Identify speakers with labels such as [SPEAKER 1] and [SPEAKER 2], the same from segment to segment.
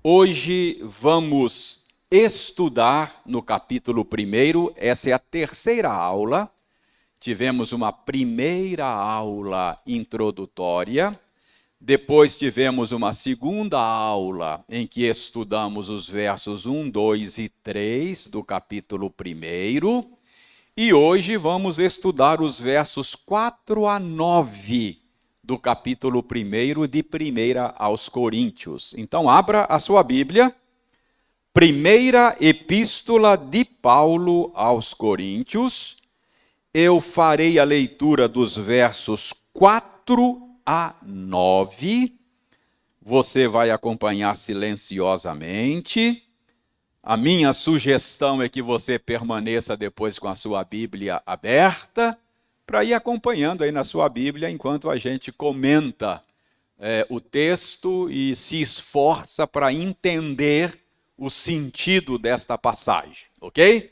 [SPEAKER 1] Hoje vamos estudar no capítulo 1º, essa é a terceira aula. Tivemos uma primeira aula introdutória, depois tivemos uma segunda aula em que estudamos os versos 1, 2 e 3 do capítulo 1º, e hoje vamos estudar os versos 4 a 9 do capítulo 1º de 1 aos Coríntios. Então, abra a sua Bíblia, primeira epístola de Paulo aos Coríntios. Eu farei a leitura dos versos 4 a 9. Você vai acompanhar silenciosamente. A minha sugestão é que você permaneça depois com a sua Bíblia aberta, para ir acompanhando aí na sua Bíblia enquanto a gente comenta o texto e se esforça para entender o sentido desta passagem, ok?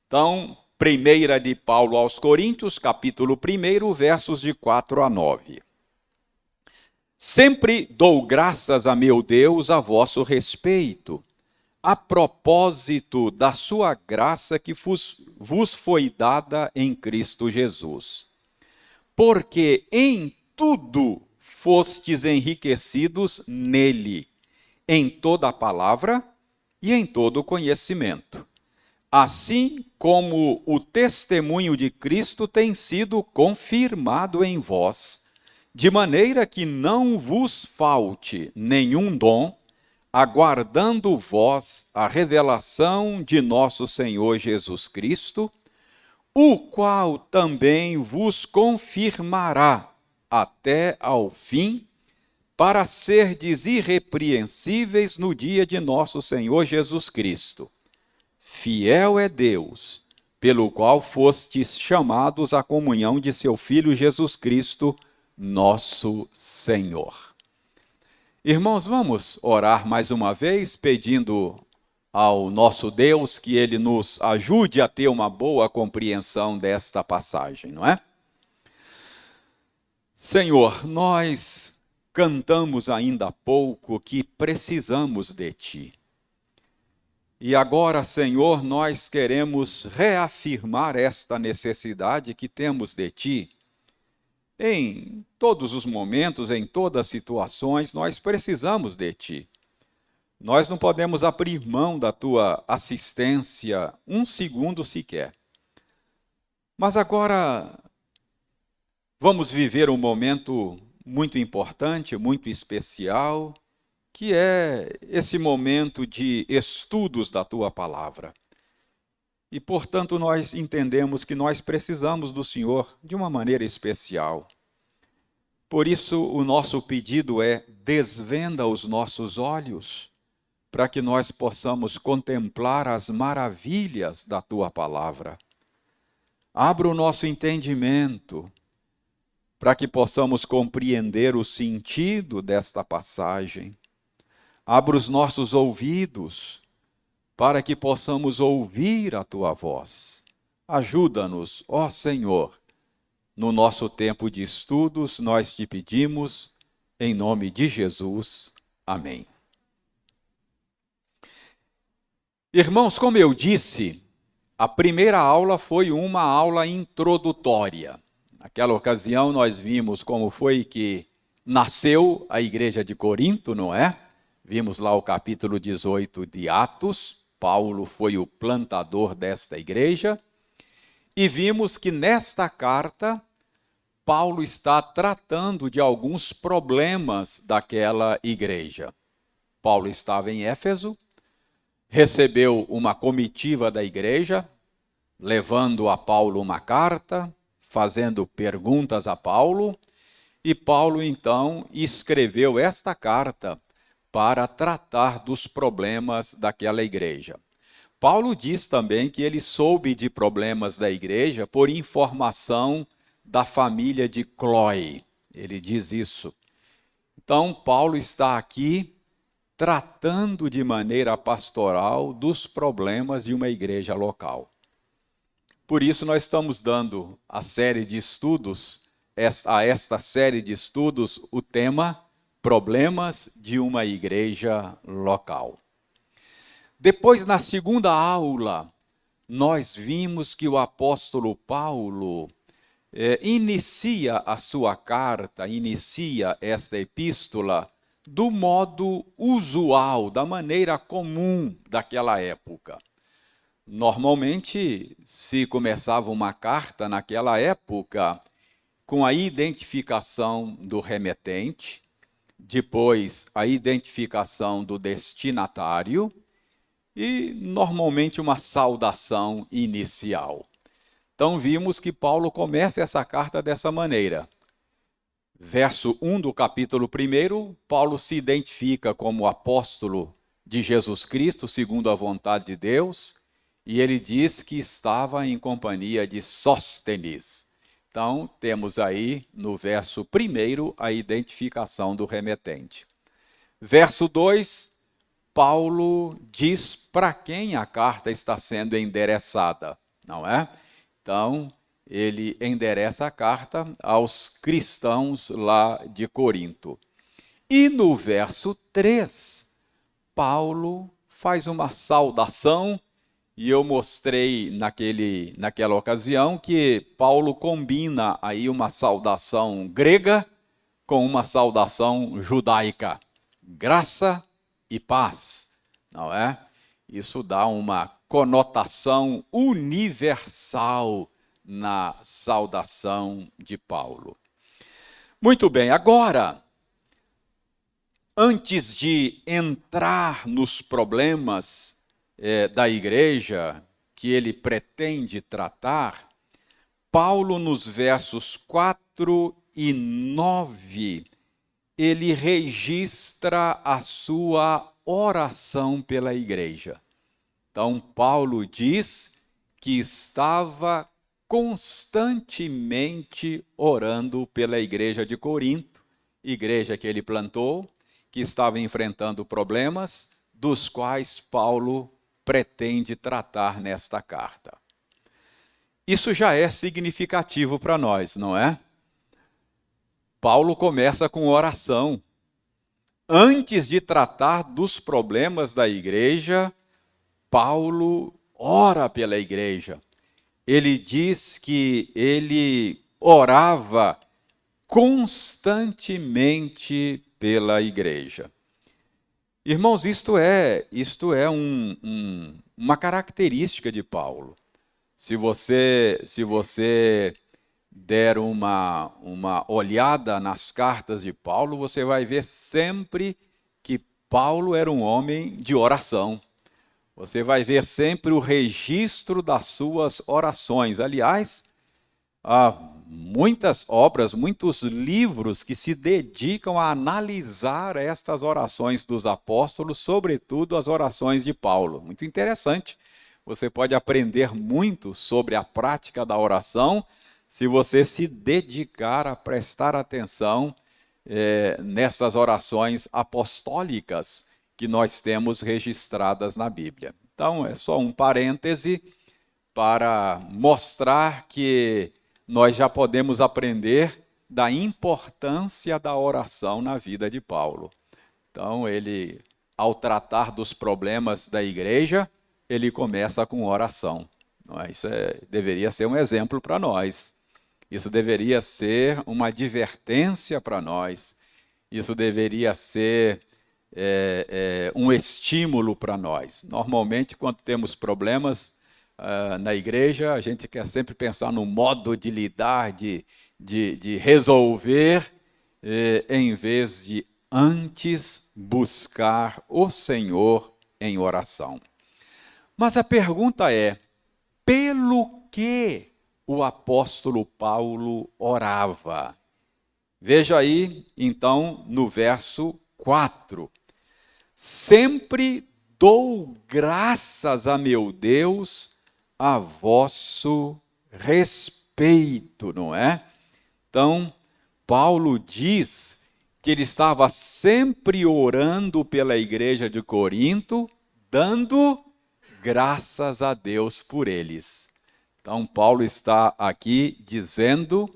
[SPEAKER 1] Então, primeira de Paulo aos Coríntios, capítulo 1, versos de 4 a 9. Sempre dou graças a meu Deus a vosso respeito, a propósito da sua graça que vos foi dada em Cristo Jesus. Porque em tudo fostes enriquecidos nele, em toda a palavra e em todo o conhecimento. Assim como o testemunho de Cristo tem sido confirmado em vós, de maneira que não vos falte nenhum dom, aguardando vós a revelação de nosso Senhor Jesus Cristo, o qual também vos confirmará até ao fim, para serdes irrepreensíveis no dia de nosso Senhor Jesus Cristo. Fiel é Deus, pelo qual fostes chamados à comunhão de seu Filho Jesus Cristo, nosso Senhor. Irmãos, vamos orar mais uma vez, pedindo ao nosso Deus que Ele nos ajude a ter uma boa compreensão desta passagem, não é? Senhor, nós cantamos ainda há pouco que precisamos de Ti. E agora, Senhor, nós queremos reafirmar esta necessidade que temos de Ti. Em todos os momentos, em todas as situações, nós precisamos de Ti. Nós não podemos abrir mão da Tua assistência um segundo sequer. Mas agora vamos viver um momento muito importante, muito especial, que é esse momento de estudos da Tua Palavra. E, portanto, nós entendemos que nós precisamos do Senhor de uma maneira especial. Por isso, o nosso pedido é: desvenda os nossos olhos, para que nós possamos contemplar as maravilhas da Tua Palavra. Abra o nosso entendimento, para que possamos compreender o sentido desta passagem. Abra os nossos ouvidos, para que possamos ouvir a Tua voz. Ajuda-nos, ó Senhor, no nosso tempo de estudos, nós te pedimos, em nome de Jesus. Amém. Irmãos, como eu disse, a primeira aula foi uma aula introdutória. Naquela ocasião nós vimos como foi que nasceu a igreja de Corinto, não é? Vimos lá o capítulo 18 de Atos, Paulo foi o plantador desta igreja, e vimos que nesta carta, Paulo está tratando de alguns problemas daquela igreja. Paulo estava em Éfeso, recebeu uma comitiva da igreja, levando a Paulo uma carta, fazendo perguntas a Paulo, e Paulo então escreveu esta carta para tratar dos problemas daquela igreja. Paulo diz também que ele soube de problemas da igreja por informação da família de Cloé. Ele diz isso. Então, Paulo está aqui tratando de maneira pastoral dos problemas de uma igreja local. Por isso, nós estamos dando a série de estudos, a esta série de estudos, o tema problemas de uma igreja local. Depois, na segunda aula, nós vimos que o apóstolo Paulo inicia a sua carta, inicia esta epístola do modo usual, da maneira comum daquela época. Normalmente, se começava uma carta naquela época com a identificação do remetente, depois a identificação do destinatário e, normalmente, uma saudação inicial. Então, vimos que Paulo começa essa carta dessa maneira. Verso 1 do capítulo 1, Paulo se identifica como apóstolo de Jesus Cristo, segundo a vontade de Deus, e ele diz que estava em companhia de Sóstenes. Então, temos aí no verso 1 a identificação do remetente. Verso 2, Paulo diz para quem a carta está sendo endereçada, não é? Então, ele endereça a carta aos cristãos lá de Corinto. E no verso 3, Paulo faz uma saudação, e eu mostrei naquela ocasião que Paulo combina aí uma saudação grega com uma saudação judaica. Graça e paz, não é? Isso dá uma conotação universal na saudação de Paulo. Muito bem, agora, antes de entrar nos problemas da igreja que ele pretende tratar, Paulo, nos versos 4 e 9, ele registra a sua oração pela igreja. Então, Paulo diz que estava constantemente orando pela igreja de Corinto, igreja que ele plantou, que estava enfrentando problemas, dos quais Paulo pretende tratar nesta carta. Isso já é significativo para nós, não é? Paulo começa com oração. Antes de tratar dos problemas da igreja, Paulo ora pela igreja. Ele diz que ele orava constantemente pela igreja. Irmãos, isto é uma característica de Paulo. Se você der uma olhada nas cartas de Paulo, você vai ver sempre que Paulo era um homem de oração. Você vai ver sempre o registro das suas orações. Aliás, há muitas obras, muitos livros que se dedicam a analisar estas orações dos apóstolos, sobretudo as orações de Paulo. Muito interessante. Você pode aprender muito sobre a prática da oração se você se dedicar a prestar atenção nessas orações apostólicas que nós temos registradas na Bíblia. Então, é só um parêntese para mostrar que nós já podemos aprender da importância da oração na vida de Paulo. Então, ele, ao tratar dos problemas da igreja, ele começa com oração. Isso deveria ser um exemplo para nós. Isso deveria ser uma advertência para nós. Isso deveria ser um estímulo para nós. Normalmente, quando temos problemas na igreja, a gente quer sempre pensar no modo de lidar, de resolver, em vez de antes buscar o Senhor em oração. Mas a pergunta é, pelo que o apóstolo Paulo orava? Veja aí, então, no verso 4. Sempre dou graças a meu Deus a vosso respeito, não é? Então, Paulo diz que ele estava sempre orando pela igreja de Corinto, dando graças a Deus por eles. Então, Paulo está aqui dizendo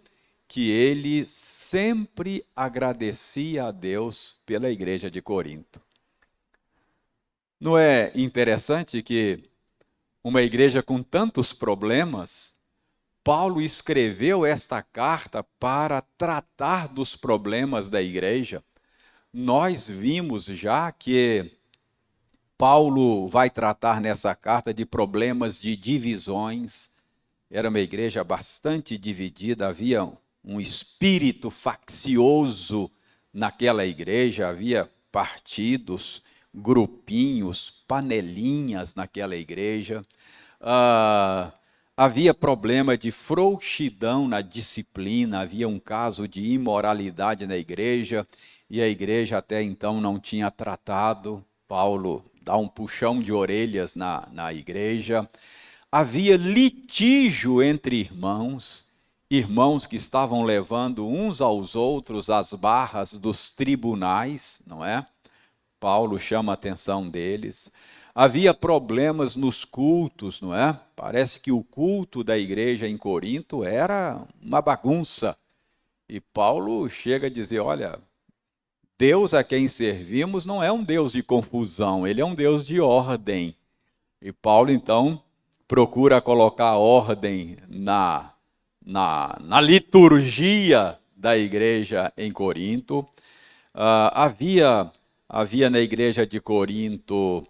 [SPEAKER 1] que ele sempre agradecia a Deus pela igreja de Corinto. Não é interessante que uma igreja com tantos problemas, Paulo escreveu esta carta para tratar dos problemas da igreja? Nós vimos já que Paulo vai tratar nessa carta de problemas de divisões. Era uma igreja bastante dividida, havia um espírito faccioso naquela igreja, havia partidos, grupinhos, panelinhas naquela igreja. Havia problema de frouxidão na disciplina, havia um caso de imoralidade na igreja, e a igreja até então não tinha tratado. Paulo dá um puxão de orelhas na igreja. Havia litígio entre irmãos, irmãos que estavam levando uns aos outros às barras dos tribunais, não é? Paulo chama a atenção deles. Havia problemas nos cultos, não é? Parece que o culto da igreja em Corinto era uma bagunça. E Paulo chega a dizer, olha, Deus a quem servimos não é um Deus de confusão, ele é um Deus de ordem. E Paulo, então, procura colocar ordem na liturgia da igreja em Corinto. Havia na igreja de Corinto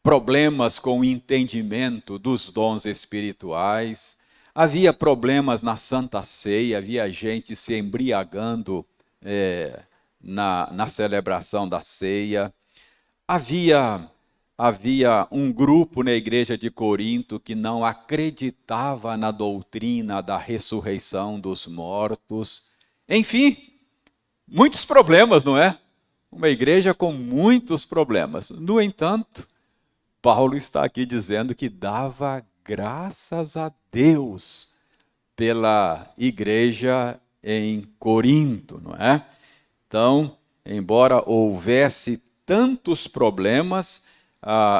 [SPEAKER 1] problemas com o entendimento dos dons espirituais. Havia problemas na Santa Ceia, havia gente se embriagando na celebração da ceia. Havia um grupo na igreja de Corinto que não acreditava na doutrina da ressurreição dos mortos. Enfim, muitos problemas, não é? Uma igreja com muitos problemas. No entanto, Paulo está aqui dizendo que dava graças a Deus pela igreja em Corinto, não é? Então, embora houvesse tantos problemas,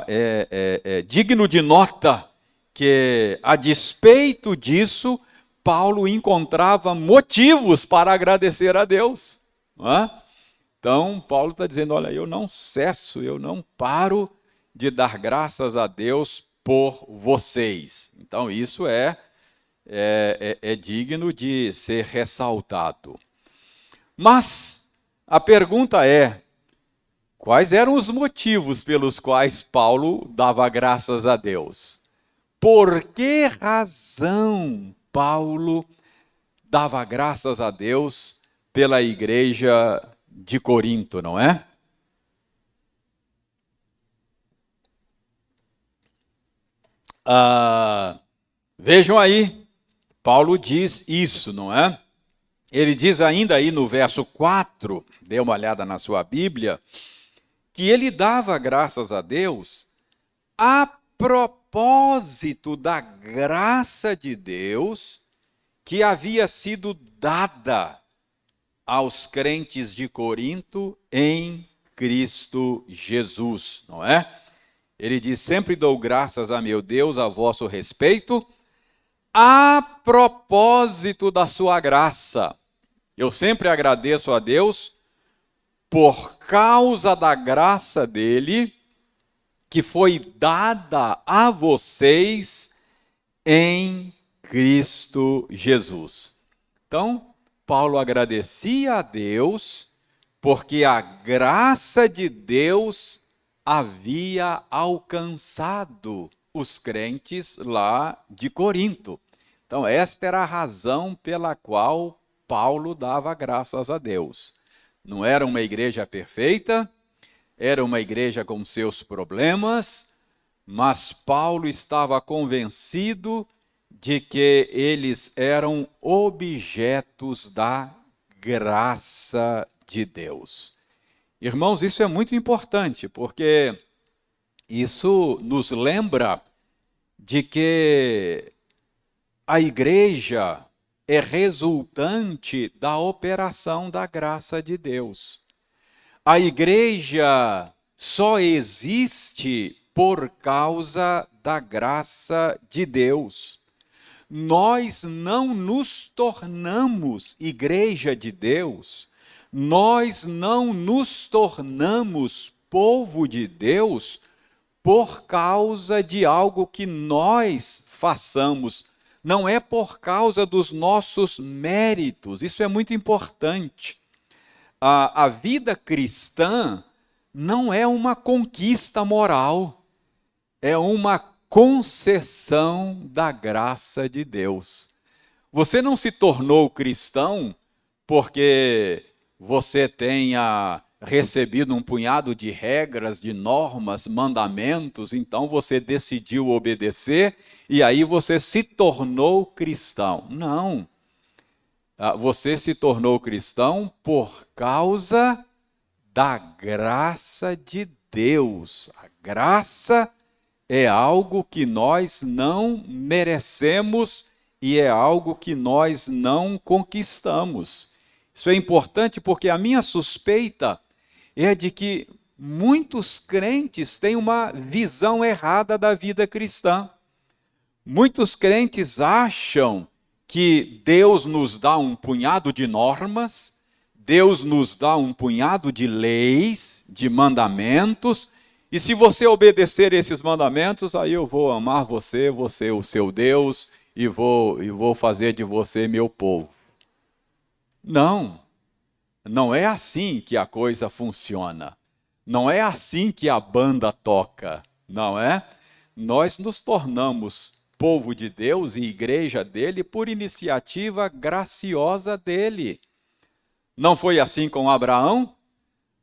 [SPEAKER 1] é digno de nota que, a despeito disso, Paulo encontrava motivos para agradecer a Deus, não é? Então, Paulo está dizendo, olha, eu não cesso, eu não paro de dar graças a Deus por vocês. Então, isso é digno de ser ressaltado. Mas a pergunta é, quais eram os motivos pelos quais Paulo dava graças a Deus? Por que razão Paulo dava graças a Deus pela igreja de Corinto, não é? Vejam aí, Paulo diz isso, não é? Ele diz ainda aí no verso 4, dê uma olhada na sua Bíblia, que ele dava graças a Deus a propósito da graça de Deus que havia sido dada aos crentes de Corinto em Cristo Jesus, não é? Ele diz, sempre dou graças a meu Deus a vosso respeito, a propósito da sua graça. Eu sempre agradeço a Deus por causa da graça dele, que foi dada a vocês em Cristo Jesus. Então, Paulo agradecia a Deus, porque a graça de Deus havia alcançado os crentes lá de Corinto. Então, esta era a razão pela qual Paulo dava graças a Deus. Não era uma igreja perfeita, era uma igreja com seus problemas, mas Paulo estava convencido de que eles eram objetos da graça de Deus. Irmãos, isso é muito importante, porque isso nos lembra de que a igreja é resultante da operação da graça de Deus. A igreja só existe por causa da graça de Deus. nós não nos tornamos igreja de Deus, nós não nos tornamos povo de Deus por causa de algo que nós façamos, não é por causa dos nossos méritos. Isso é muito importante. A vida cristã não é uma conquista moral, é uma concessão da graça de Deus. Você não se tornou cristão porque você tenha recebido um punhado de regras, de normas, mandamentos, então você decidiu obedecer e aí você se tornou cristão. Não. Você se tornou cristão por causa da graça de Deus. A graça é algo que nós não merecemos e é algo que nós não conquistamos. Isso é importante porque a minha suspeita é de que muitos crentes têm uma visão errada da vida cristã. Muitos crentes acham que Deus nos dá um punhado de normas, Deus nos dá um punhado de leis, de mandamentos, e se você obedecer esses mandamentos, aí eu vou amar você, você o seu Deus, e vou fazer de você meu povo. Não. Não é assim que a coisa funciona. Não é assim que a banda toca, não é? Nós nos tornamos povo de Deus e igreja dele por iniciativa graciosa dele. Não foi assim com Abraão?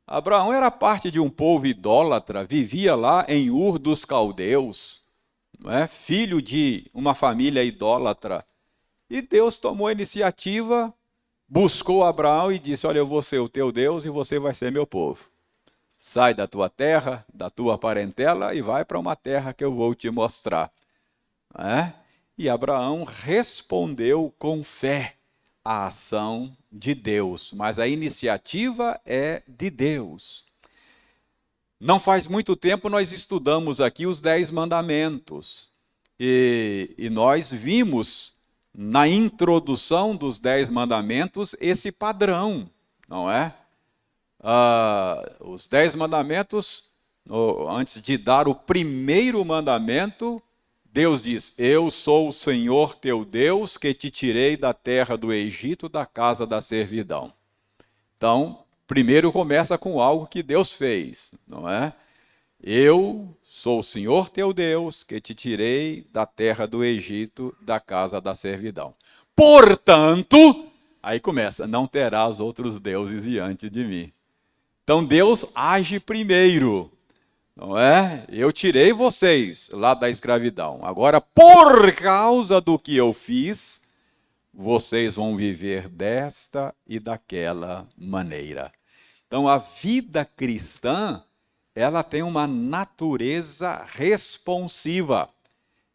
[SPEAKER 1] Abraão era parte de um povo idólatra, vivia lá em Ur dos Caldeus, não é? Filho de uma família idólatra. E Deus tomou a iniciativa, buscou Abraão e disse: olha, eu vou ser o teu Deus e você vai ser meu povo. Sai da tua terra, da tua parentela e vai para uma terra que eu vou te mostrar. E Abraão respondeu com fé à ação de Deus, mas a iniciativa é de Deus. Não faz muito tempo nós estudamos aqui os 10 mandamentos e nós vimos na introdução dos 10 mandamentos esse padrão, não é? Os 10 mandamentos, antes de dar o primeiro mandamento, Deus diz: eu sou o Senhor teu Deus que te tirei da terra do Egito, da casa da servidão. Então, primeiro começa com algo que Deus fez, não é? Eu sou o Senhor teu Deus que te tirei da terra do Egito, da casa da servidão. Portanto, aí começa: não terás outros deuses diante de mim. Então Deus age primeiro, não é? Eu tirei vocês lá da escravidão. Agora, por causa do que eu fiz, vocês vão viver desta e daquela maneira. Então, a vida cristã, ela tem uma natureza responsiva.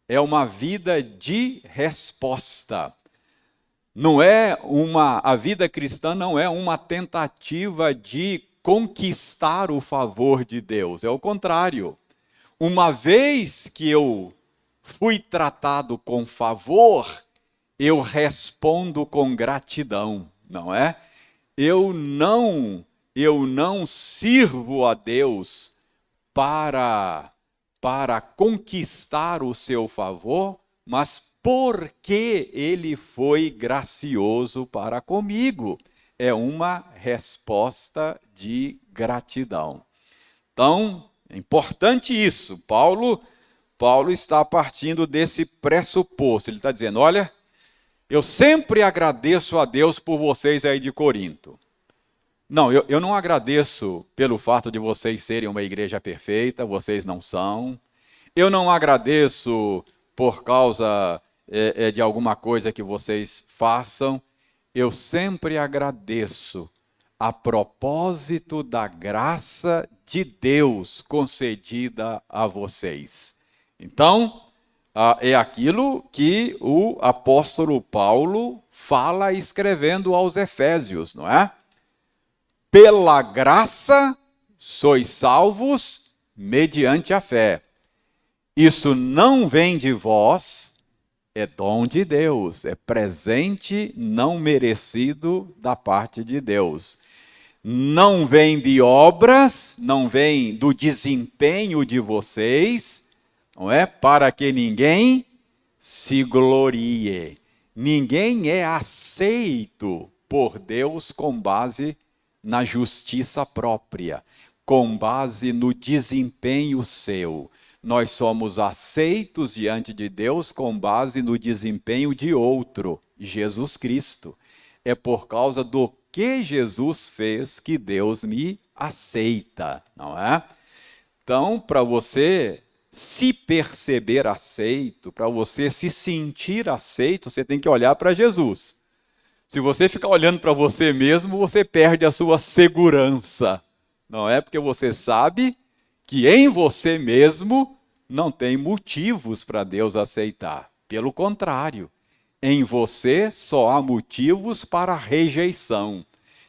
[SPEAKER 1] É uma vida de resposta. A vida cristã não é uma tentativa de conquistar o favor de Deus. É o contrário. Uma vez que eu fui tratado com favor, eu respondo com gratidão, não é? Eu não sirvo a Deus para conquistar o seu favor, mas porque ele foi gracioso para comigo. É uma resposta de gratidão. Então, é importante isso. Paulo está partindo desse pressuposto. Ele está dizendo: olha, eu sempre agradeço a Deus por vocês aí de Corinto. Não, eu não agradeço pelo fato de vocês serem uma igreja perfeita, vocês não são. Eu não agradeço por causa de alguma coisa que vocês façam. Eu sempre agradeço a propósito da graça de Deus concedida a vocês. Então, é aquilo que o apóstolo Paulo fala escrevendo aos Efésios, não é? Pela graça sois salvos mediante a fé. Isso não vem de vós, É dom de Deus, é presente não merecido da parte de Deus. Não vem de obras, não vem do desempenho de vocês, não é? Para que ninguém se glorie. Ninguém é aceito por Deus com base na justiça própria, com base no desempenho seu. Nós somos aceitos diante de Deus com base no desempenho de outro, Jesus Cristo. É por causa do que Jesus fez que Deus me aceita, não é? Então, para você se perceber aceito, para você se sentir aceito, você tem que olhar para Jesus. Se você ficar olhando para você mesmo, você perde a sua segurança, não é? Porque você sabe que em você mesmo não tem motivos para Deus aceitar. Pelo contrário, em você só há motivos para rejeição.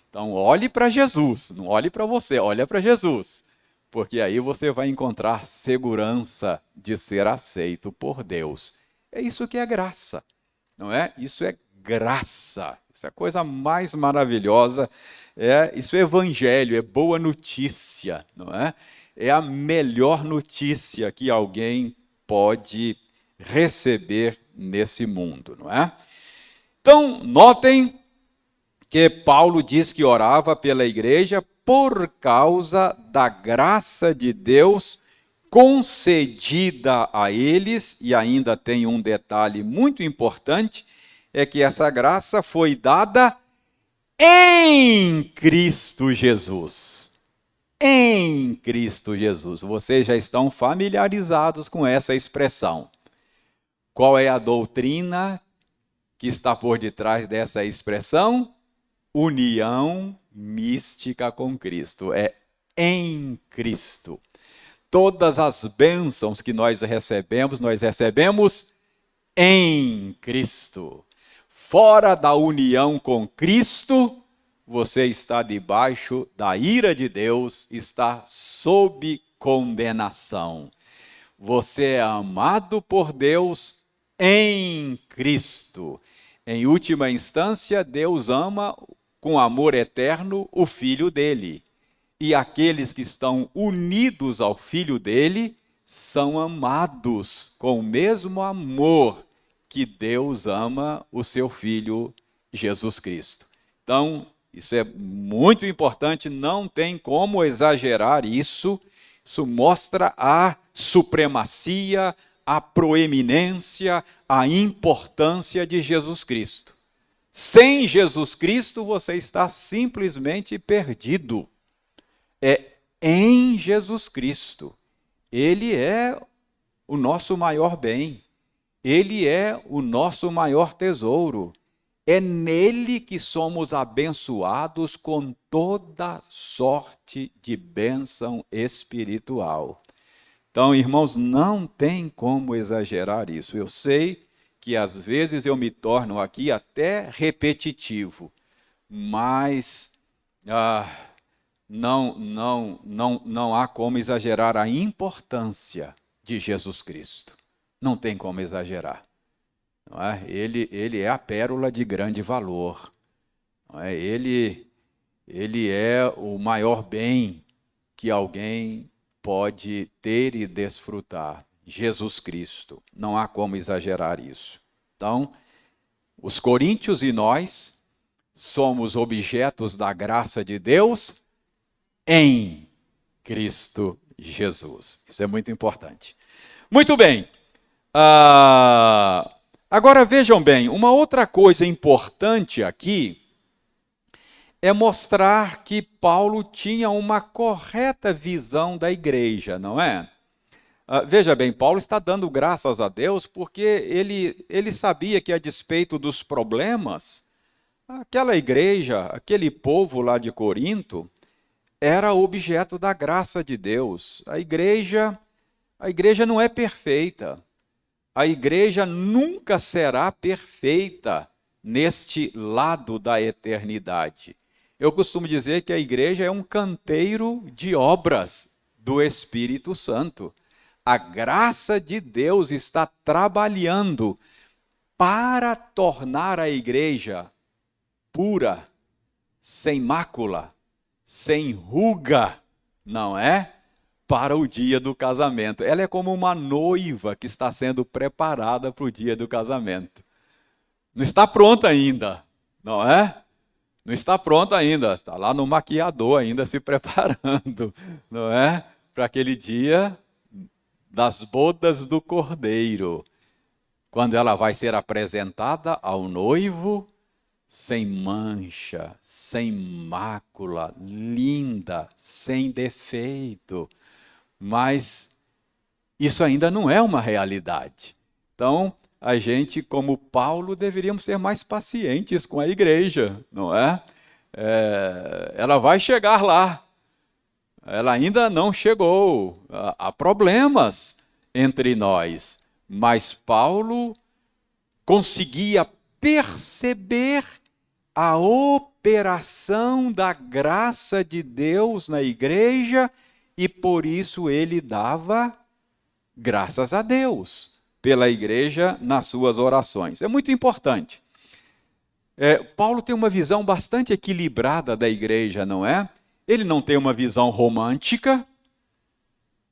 [SPEAKER 1] Então, olhe para Jesus, não olhe para você, olhe para Jesus. Porque aí você vai encontrar segurança de ser aceito por Deus. É isso que é graça, não é? Isso é graça. Isso é a coisa mais maravilhosa. Isso é evangelho, é boa notícia, não é? É a melhor notícia que alguém pode receber nesse mundo, não é? Então, notem que Paulo diz que orava pela igreja por causa da graça de Deus concedida a eles, e ainda tem um detalhe muito importante, é que essa graça foi dada em Cristo Jesus. Em Cristo Jesus. Vocês já estão familiarizados com essa expressão. Qual é a doutrina que está por detrás dessa expressão? União mística com Cristo. É em Cristo. Todas as bênçãos que nós recebemos em Cristo. Fora da união com Cristo, você está debaixo da ira de Deus, está sob condenação. Você é amado por Deus em Cristo. Em última instância, Deus ama com amor eterno o Filho dele. E aqueles que estão unidos ao Filho dele são amados com o mesmo amor que Deus ama o seu Filho Jesus Cristo. Então, isso é muito importante, não tem como exagerar isso. Isso mostra a supremacia, a proeminência, a importância de Jesus Cristo. Sem Jesus Cristo, você está simplesmente perdido. É em Jesus Cristo. Ele é o nosso maior bem. Ele é o nosso maior tesouro. É nele que somos abençoados com toda sorte de bênção espiritual. Então, irmãos, não tem como exagerar isso. Eu sei que às vezes eu me torno aqui até repetitivo, mas não há como exagerar a importância de Jesus Cristo. Não tem como exagerar. Não é? Ele é a pérola de grande valor. Não é? Ele é o maior bem que alguém pode ter e desfrutar. Jesus Cristo. Não há como exagerar isso. Então, os coríntios e nós somos objetos da graça de Deus em Cristo Jesus. Isso é muito importante. Muito bem. Agora vejam bem, uma outra coisa importante aqui é mostrar que Paulo tinha uma correta visão da igreja, não é? Veja bem, Paulo está dando graças a Deus porque ele sabia que, a despeito dos problemas, aquela igreja, aquele povo lá de Corinto, era objeto da graça de Deus. A igreja não é perfeita. A igreja nunca será perfeita neste lado da eternidade. Eu costumo dizer que a igreja é um canteiro de obras do Espírito Santo. A graça de Deus está trabalhando para tornar a igreja pura, sem mácula, sem ruga, não é? Para o dia do casamento. Ela é como uma noiva que está sendo preparada para o dia do casamento. Não está pronta ainda, não é? Não está pronta ainda, está lá no maquiador ainda se preparando, não é? Para aquele dia das bodas do Cordeiro, quando ela vai ser apresentada ao noivo sem mancha, sem mácula, linda, sem defeito. Mas isso ainda não é uma realidade. Então, a gente, como Paulo, deveríamos ser mais pacientes com a igreja, não é? Ela vai chegar lá. Ela ainda não chegou. Há problemas entre nós. Mas Paulo conseguia perceber a operação da graça de Deus na igreja e por isso ele dava graças a Deus pela igreja nas suas orações. É muito importante. Paulo tem uma visão bastante equilibrada da igreja, não é? Ele não tem uma visão romântica.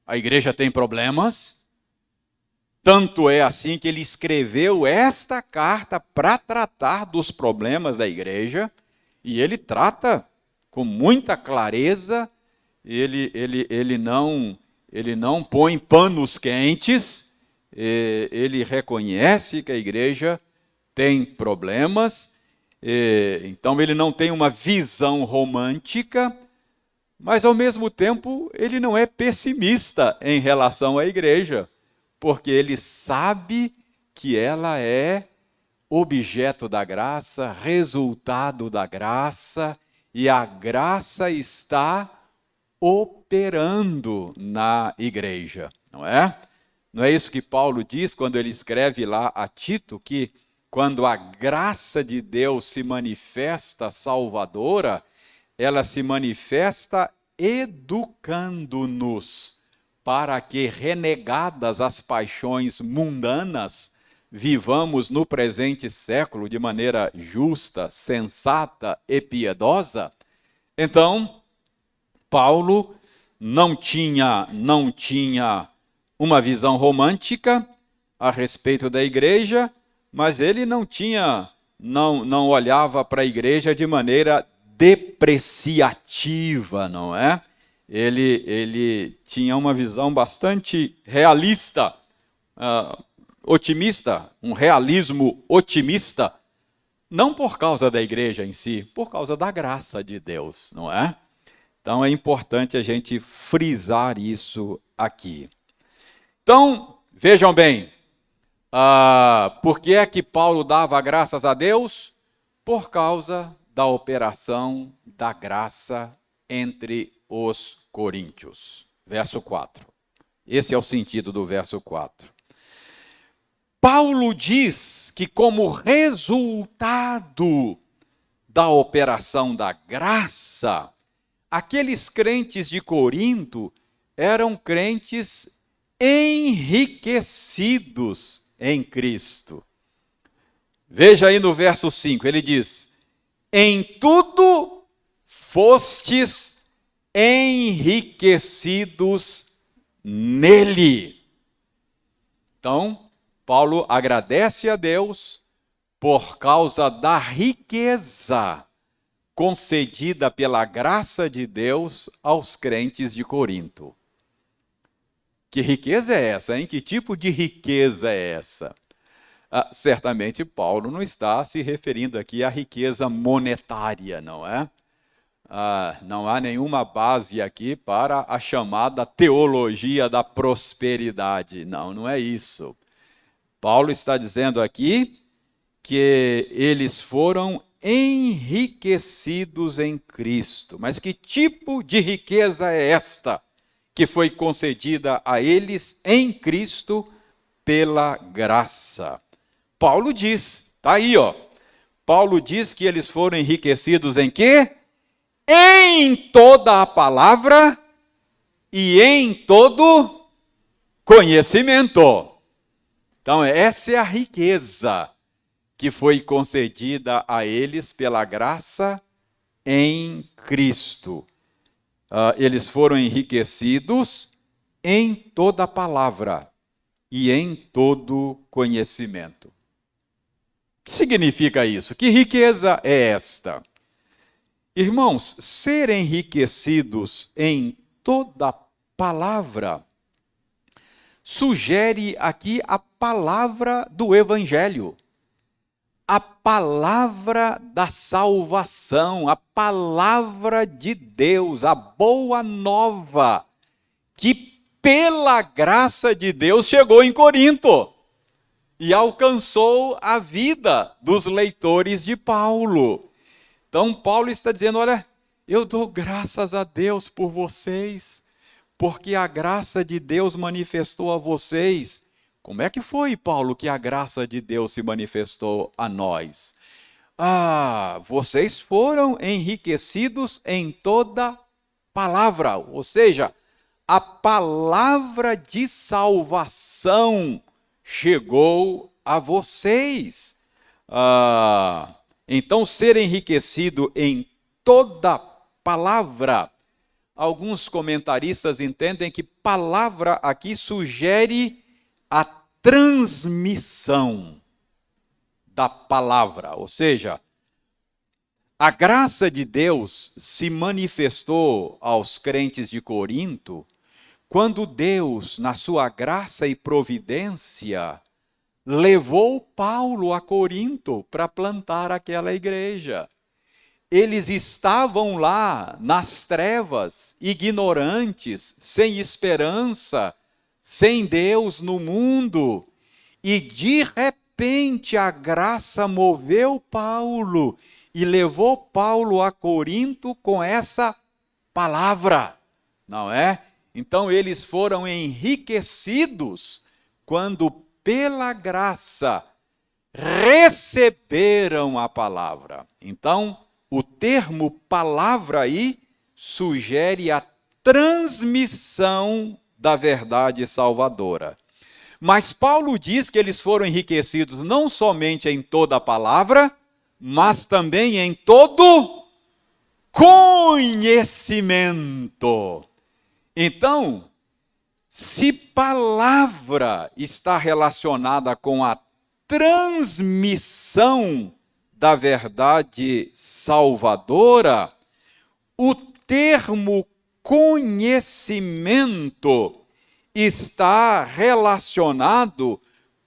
[SPEAKER 1] A igreja tem problemas. Tanto é assim que ele escreveu esta carta para tratar dos problemas da igreja. E ele trata com muita clareza. Ele não põe panos quentes. Ele reconhece que a igreja tem problemas. Então ele não tem uma visão romântica, mas ao mesmo tempo ele não é pessimista em relação à igreja, porque ele sabe que ela é objeto da graça, resultado da graça, e a graça está operando na igreja, não é? Não é isso que Paulo diz quando ele escreve lá a Tito, que quando a graça de Deus se manifesta salvadora, ela se manifesta educando-nos para que, renegadas as paixões mundanas, vivamos no presente século de maneira justa, sensata e piedosa. Então, Paulo não tinha uma visão romântica a respeito da igreja, mas ele não olhava para a igreja de maneira depreciativa, não é? Ele tinha uma visão bastante realista, otimista, um realismo otimista, não por causa da igreja em si, por causa da graça de Deus, não é? Então é importante a gente frisar isso aqui. Então, vejam bem, por que é que Paulo dava graças a Deus? Por causa da operação da graça entre os coríntios. Verso 4. Esse é o sentido do verso 4. Paulo diz que, como resultado da operação da graça, aqueles crentes de Corinto eram crentes enriquecidos em Cristo. Veja aí no verso 5, ele diz: em tudo fostes enriquecidos nele. Então, Paulo agradece a Deus por causa da riqueza concedida pela graça de Deus aos crentes de Corinto. Que riqueza é essa, hein? Que tipo de riqueza é essa? Certamente Paulo não está se referindo aqui à riqueza monetária, não é? Não há nenhuma base aqui para a chamada teologia da prosperidade. Não é isso. Paulo está dizendo aqui que eles foram enriquecidos em Cristo. Mas que tipo de riqueza é esta que foi concedida a eles em Cristo pela graça? Paulo diz, está aí, ó. Paulo diz que eles foram enriquecidos em quê? Em toda a palavra e em todo conhecimento. Então, essa é a riqueza que foi concedida a eles pela graça em Cristo. Eles foram enriquecidos em toda palavra e em todo conhecimento. O que significa isso? Que riqueza é esta? Irmãos, ser enriquecidos em toda palavra sugere aqui a palavra do Evangelho, a palavra da salvação, a palavra de Deus, a boa nova, que pela graça de Deus chegou em Corinto e alcançou a vida dos leitores de Paulo. Então Paulo está dizendo, olha, eu dou graças a Deus por vocês, porque a graça de Deus manifestou a vocês. Como é que foi, Paulo, que a graça de Deus se manifestou a nós? Vocês foram enriquecidos em toda palavra, ou seja, a palavra de salvação chegou a vocês. Então, ser enriquecido em toda palavra. Alguns comentaristas entendem que palavra aqui sugere a transmissão da palavra, ou seja, a graça de Deus se manifestou aos crentes de Corinto quando Deus, na sua graça e providência, levou Paulo a Corinto para plantar aquela igreja. Eles estavam lá nas trevas, ignorantes, sem esperança, sem Deus no mundo, e de repente a graça moveu Paulo e levou Paulo a Corinto com essa palavra, não é? Então eles foram enriquecidos quando, pela graça, receberam a palavra. Então, o termo palavra aí sugere a transmissão da verdade salvadora. Mas Paulo diz que eles foram enriquecidos não somente em toda a palavra, mas também em todo conhecimento. Então, se palavra está relacionada com a transmissão da verdade salvadora, o termo conhecimento está relacionado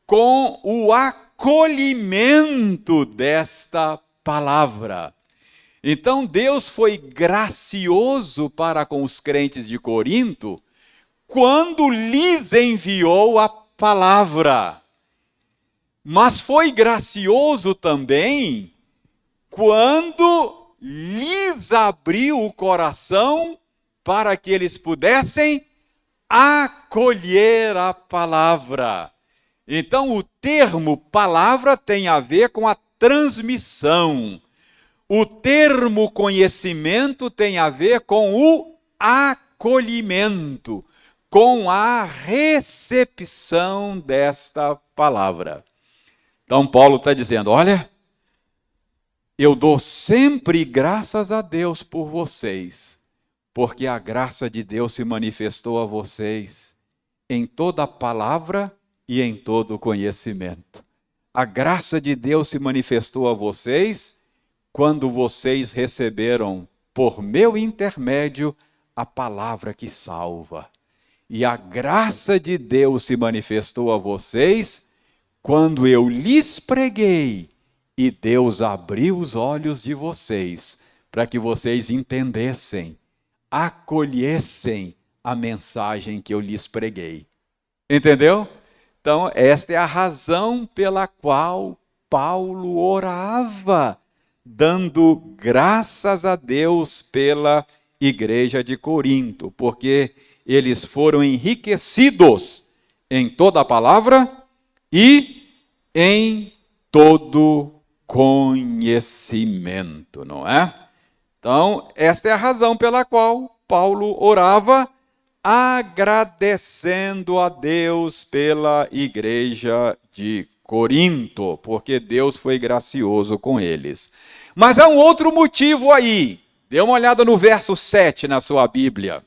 [SPEAKER 1] com o acolhimento desta palavra. Então Deus foi gracioso para com os crentes de Corinto quando lhes enviou a palavra. Mas foi gracioso também quando lhes abriu o coração para que eles pudessem acolher a palavra. Então, o termo palavra tem a ver com a transmissão. O termo conhecimento tem a ver com o acolhimento, com a recepção desta palavra. Então, Paulo está dizendo, olha, eu dou sempre graças a Deus por vocês, porque a graça de Deus se manifestou a vocês em toda a palavra e em todo o conhecimento. A graça de Deus se manifestou a vocês quando vocês receberam, por meu intermédio, a palavra que salva. E a graça de Deus se manifestou a vocês quando eu lhes preguei e Deus abriu os olhos de vocês para que vocês entendessem, acolhessem a mensagem que eu lhes preguei. Entendeu? Então, esta é a razão pela qual Paulo orava, dando graças a Deus pela igreja de Corinto, porque eles foram enriquecidos em toda a palavra e em todo conhecimento, não é? Então, esta é a razão pela qual Paulo orava, agradecendo a Deus pela igreja de Corinto, porque Deus foi gracioso com eles. Mas há um outro motivo aí. Dê uma olhada no verso 7 na sua Bíblia.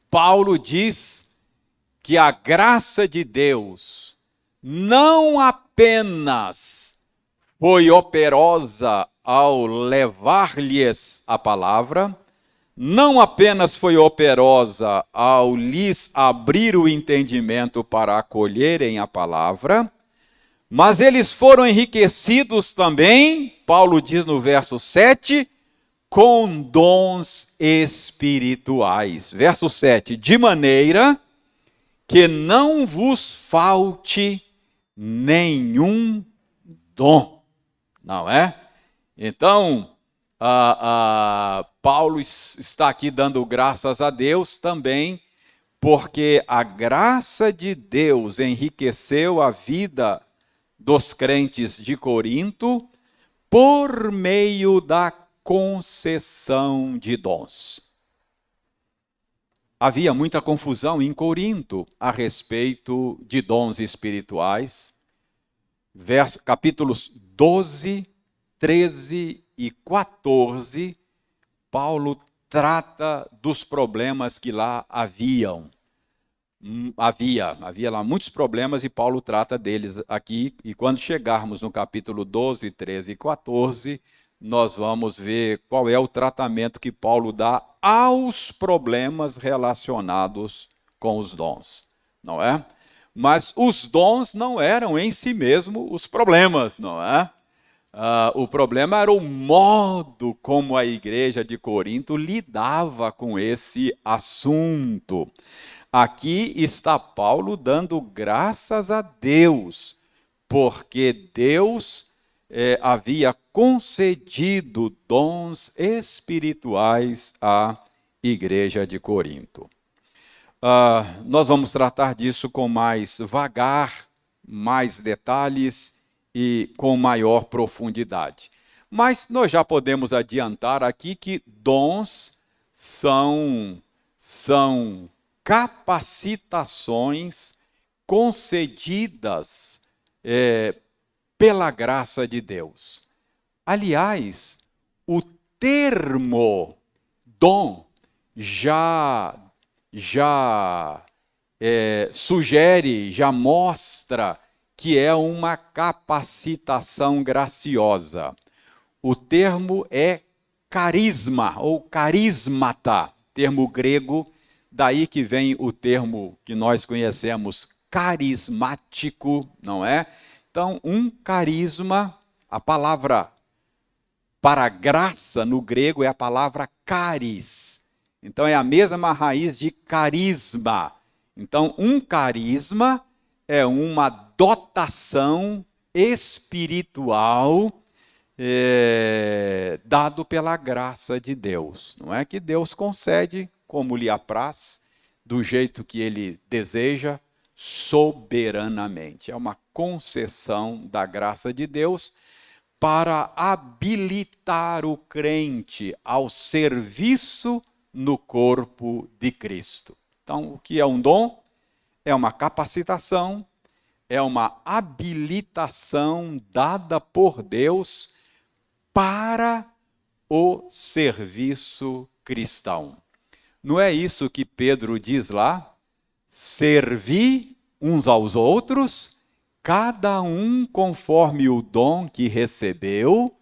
[SPEAKER 1] Paulo diz que a graça de Deus não apenas foi operosa ao levar-lhes a palavra, não apenas foi operosa ao lhes abrir o entendimento para acolherem a palavra, mas eles foram enriquecidos também, Paulo diz no verso 7, com dons espirituais. Verso 7, de maneira que não vos falte nenhum dom, não é? Então, Paulo está aqui dando graças a Deus também, porque a graça de Deus enriqueceu a vida dos crentes de Corinto por meio da concessão de dons. Havia muita confusão em Corinto a respeito de dons espirituais. Capítulos 12, 13 e 14, Paulo trata dos problemas que lá haviam. Havia lá muitos problemas e Paulo trata deles aqui. E quando chegarmos no capítulo 12, 13 e 14, nós vamos ver qual é o tratamento que Paulo dá aos problemas relacionados com os dons, não é? Mas os dons não eram em si mesmo os problemas, não é? O problema era o modo como a igreja de Corinto lidava com esse assunto. Aqui está Paulo dando graças a Deus, porque Deus havia concedido dons espirituais à igreja de Corinto. Nós vamos tratar disso com mais vagar, mais detalhes e com maior profundidade. Mas nós já podemos adiantar aqui que dons são capacitações concedidas pela graça de Deus. Aliás, o termo dom já sugere, já mostra que é uma capacitação graciosa. O termo é carisma ou carismata, termo grego, daí que vem o termo que nós conhecemos, carismático, não é? Então, um carisma, a palavra para graça no grego é a palavra caris. Então, é a mesma raiz de carisma. Então, um carisma é uma dotação espiritual dado pela graça de Deus. Não é que Deus concede como lhe apraz, do jeito que ele deseja, soberanamente. É uma concessão da graça de Deus para habilitar o crente ao serviço no corpo de Cristo. Então, o que é um dom? É uma capacitação, é uma habilitação dada por Deus para o serviço cristão. Não é isso que Pedro diz lá? Servi uns aos outros, cada um conforme o dom que recebeu,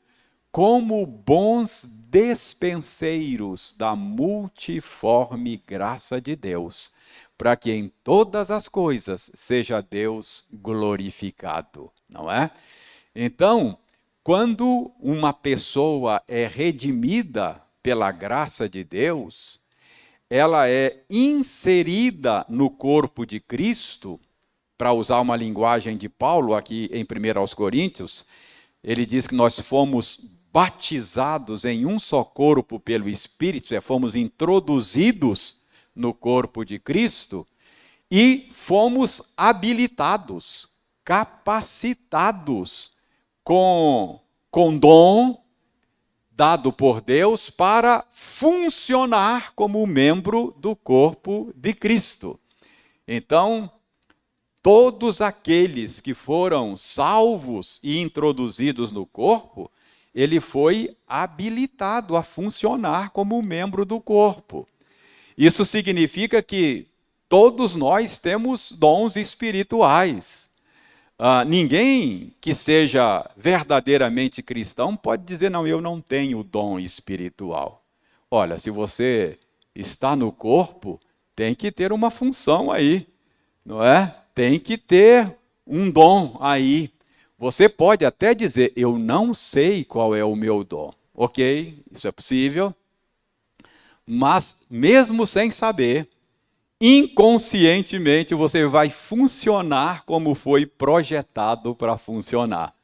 [SPEAKER 1] como bons despenseiros da multiforme graça de Deus, para que em todas as coisas seja Deus glorificado, não é? Então, quando uma pessoa é redimida pela graça de Deus, ela é inserida no corpo de Cristo, para usar uma linguagem de Paulo aqui em 1 aos Coríntios, ele diz que nós fomos batizados em um só corpo pelo Espírito, fomos introduzidos no corpo de Cristo e fomos habilitados, capacitados com dom dado por Deus para funcionar como membro do corpo de Cristo. Então, todos aqueles que foram salvos e introduzidos no corpo, ele foi habilitado a funcionar como membro do corpo. Isso significa que todos nós temos dons espirituais. Ninguém que seja verdadeiramente cristão pode dizer, não, eu não tenho dom espiritual. Olha, se você está no corpo, tem que ter uma função aí, não é? Tem que ter um dom aí. Você pode até dizer, eu não sei qual é o meu dom. Ok, isso é possível. Mas, mesmo sem saber, inconscientemente você vai funcionar como foi projetado para funcionar.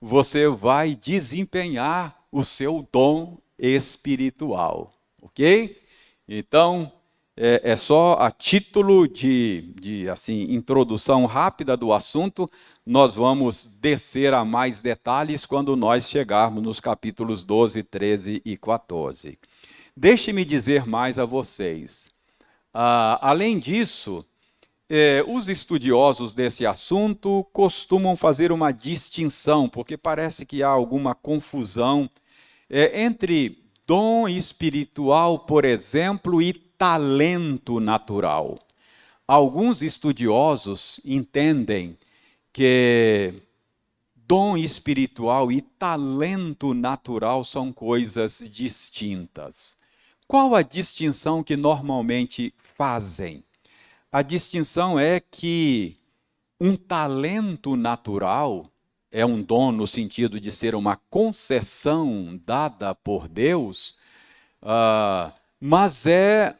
[SPEAKER 1] Você vai desempenhar o seu dom espiritual. Ok? Então, é só a título de assim, introdução rápida do assunto, nós vamos descer a mais detalhes quando nós chegarmos nos capítulos 12, 13 e 14. Deixe-me dizer mais a vocês. Além disso, os estudiosos desse assunto costumam fazer uma distinção, porque parece que há alguma confusão entre dom espiritual, por exemplo, e talento natural. Alguns estudiosos entendem que dom espiritual e talento natural são coisas distintas. Qual a distinção que normalmente fazem? A distinção é que um talento natural é um dom no sentido de ser uma concessão dada por Deus, mas é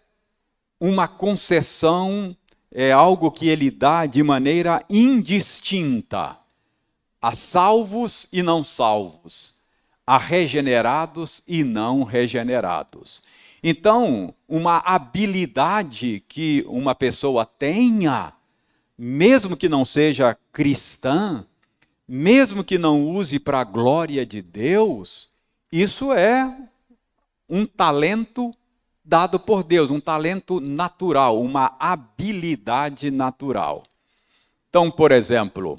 [SPEAKER 1] uma concessão, é algo que ele dá de maneira indistinta a salvos e não salvos, a regenerados e não regenerados. Então, uma habilidade que uma pessoa tenha, mesmo que não seja cristã, mesmo que não use para a glória de Deus, isso é um talento dado por Deus, um talento natural, uma habilidade natural. Então, por exemplo,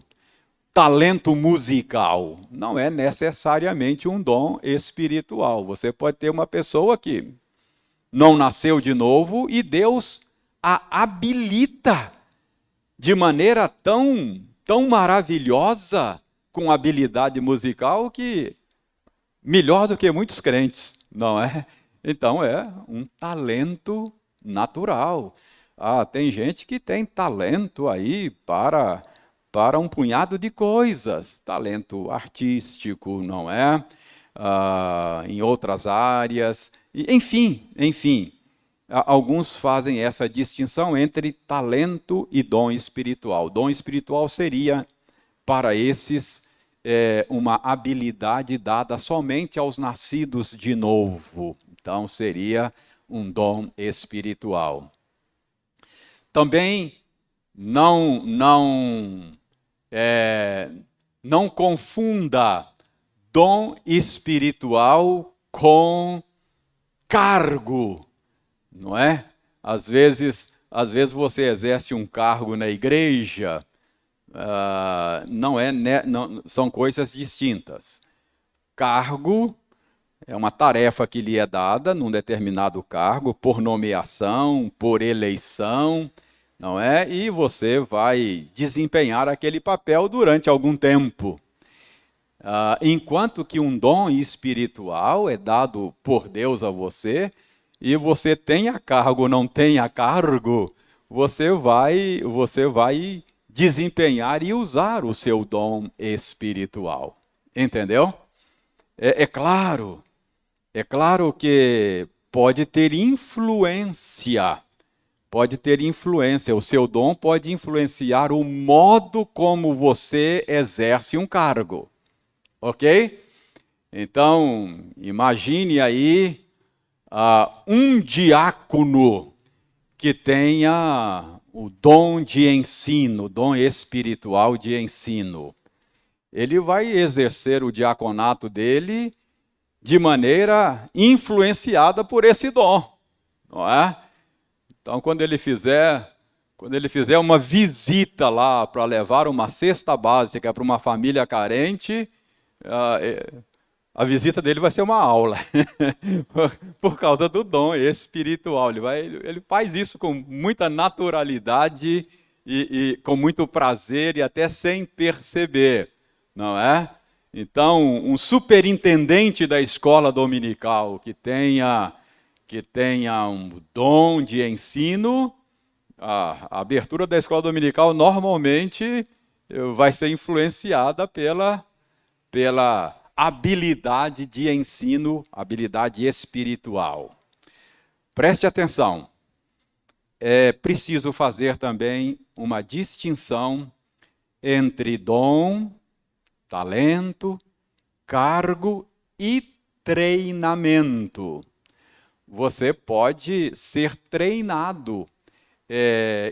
[SPEAKER 1] talento musical não é necessariamente um dom espiritual. Você pode ter uma pessoa que não nasceu de novo e Deus a habilita de maneira tão maravilhosa, com habilidade musical, que melhor do que muitos crentes, não é? Então é um talento natural. Tem gente que tem talento aí para um punhado de coisas, talento artístico, não é? Em outras áreas, enfim. Alguns fazem essa distinção entre talento e dom espiritual. Dom espiritual seria, para esses, uma habilidade dada somente aos nascidos de novo. Então, seria um dom espiritual. Também não confunda dom espiritual com cargo, não é? Às vezes você exerce um cargo na igreja, são coisas distintas. Cargo é uma tarefa que lhe é dada num determinado cargo, por nomeação, por eleição, não é? E você vai desempenhar aquele papel durante algum tempo. Enquanto que um dom espiritual é dado por Deus a você, e você tenha cargo ou não tenha cargo, você vai desempenhar e usar o seu dom espiritual. Entendeu? É claro que pode ter influência, o seu dom pode influenciar o modo como você exerce um cargo. Ok? Então, imagine aí um diácono que tenha o dom de ensino, o dom espiritual de ensino. Ele vai exercer o diaconato dele de maneira influenciada por esse dom, não é? Então, quando ele fizer Quando ele fizer uma visita lá para levar uma cesta básica para uma família carente, a visita dele vai ser uma aula, por causa do dom espiritual. Ele faz isso com muita naturalidade e com muito prazer e até sem perceber, não é? Então, um superintendente da escola dominical que tenha um dom de ensino, a abertura da escola dominical normalmente vai ser influenciada pela habilidade de ensino, habilidade espiritual. Preste atenção. É preciso fazer também uma distinção entre dom, talento, cargo e treinamento. Você pode ser treinado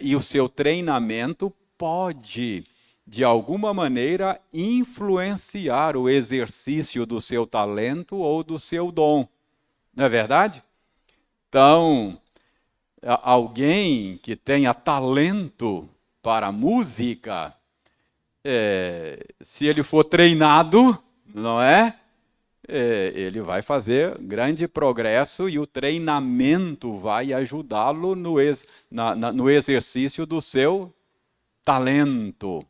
[SPEAKER 1] e o seu treinamento pode, de alguma maneira, influenciar o exercício do seu talento ou do seu dom. Não é verdade? Então, alguém que tenha talento para música, se ele for treinado, não é? Ele vai fazer grande progresso e o treinamento vai ajudá-lo no exercício do seu talento.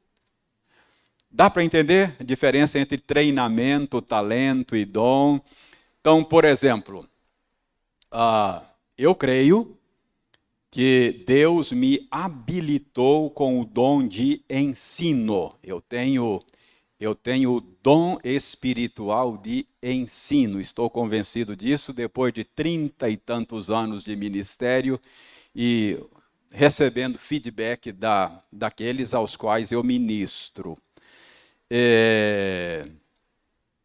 [SPEAKER 1] Dá para entender a diferença entre treinamento, talento e dom? Então, por exemplo, eu creio que Deus me habilitou com o dom de ensino. Eu tenho dom espiritual de ensino. Estou convencido disso depois de 30 e tantos anos de ministério e recebendo feedback daqueles aos quais eu ministro.